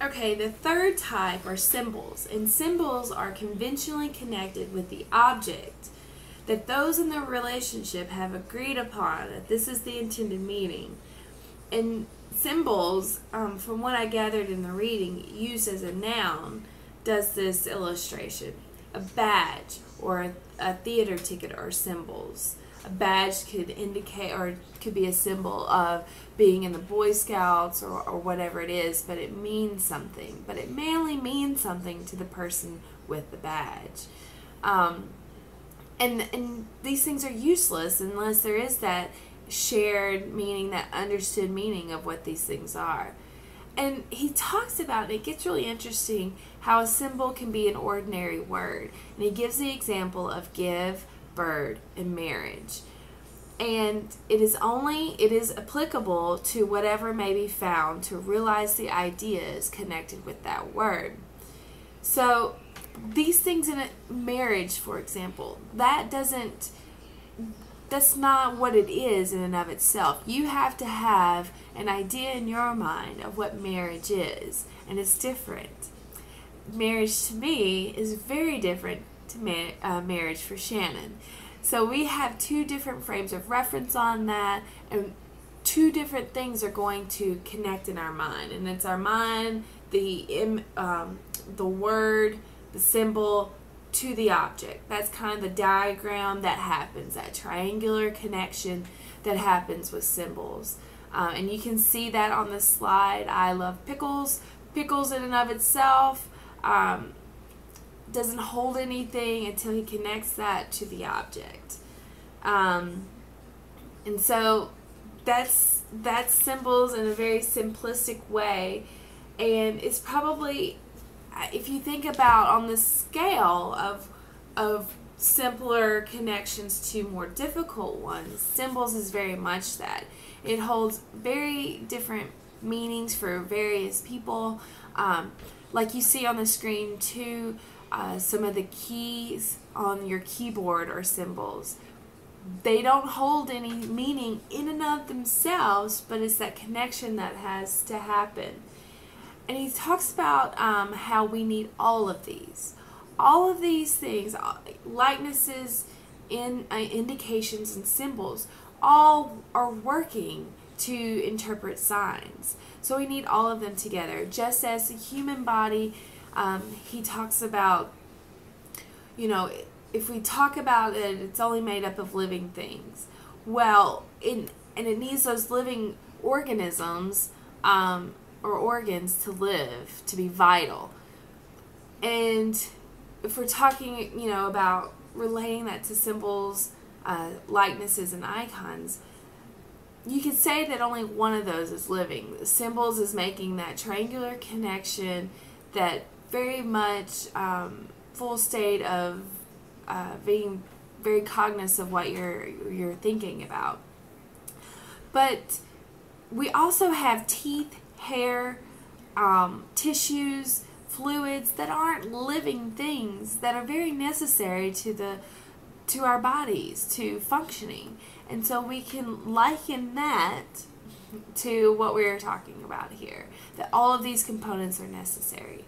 Okay, the third type are symbols, and symbols are conventionally connected with the object that those in the relationship have agreed upon that this is the intended meaning. And symbols, from what I gathered in the reading, used as a noun, does this illustration. A badge or a theater ticket are symbols. A badge could indicate or could be a symbol of being in the Boy Scouts or whatever it is, but it means something. But it mainly means something to the person with the badge. And these things are useless unless there is that shared meaning, that understood meaning of what these things are. And he talks about, it gets really interesting, how a symbol can be an ordinary word. And he gives the example of give, bird, and marriage. And it is applicable to whatever may be found to realize the ideas connected with that word. So these things in a marriage, for example, that's not what it is in and of itself. You have to have an idea in your mind of what marriage is, and it's different. Marriage to me is very different to marriage for Shannon. So we have two different frames of reference on that, and two different things are going to connect in our mind, and it's our mind, the word, the symbol, to the object. That's kind of the diagram that happens, that triangular connection that happens with symbols. And you can see that on the slide. I love pickles. Pickles in and of itself doesn't hold anything until he connects that to the object. And so that's symbols in a very simplistic way, and it's probably, if you think about on the scale of simpler connections to more difficult ones, symbols is very much that. It holds very different meanings for various people. Like you see on the screen too, some of the keys on your keyboard are symbols. They don't hold any meaning in and of themselves, but it's that connection that has to happen. And he talks about how we need all of these. All of these things, likenesses, indications, and symbols, all are working to interpret signs. So we need all of them together. Just as the human body, he talks about, if we talk about it, it's only made up of living things. Well, and it needs those living organisms, or organs to live, to be vital. And if we're talking, about relating that to symbols, likenesses, and icons, you could say that only one of those is living. The symbols is making that triangular connection, that very much full state of being very cognizant of what you're thinking about. But we also have teeth, hair, tissues, fluids that aren't living things, that are very necessary to our bodies, to functioning. And so we can liken that to what we're talking about here, that all of these components are necessary.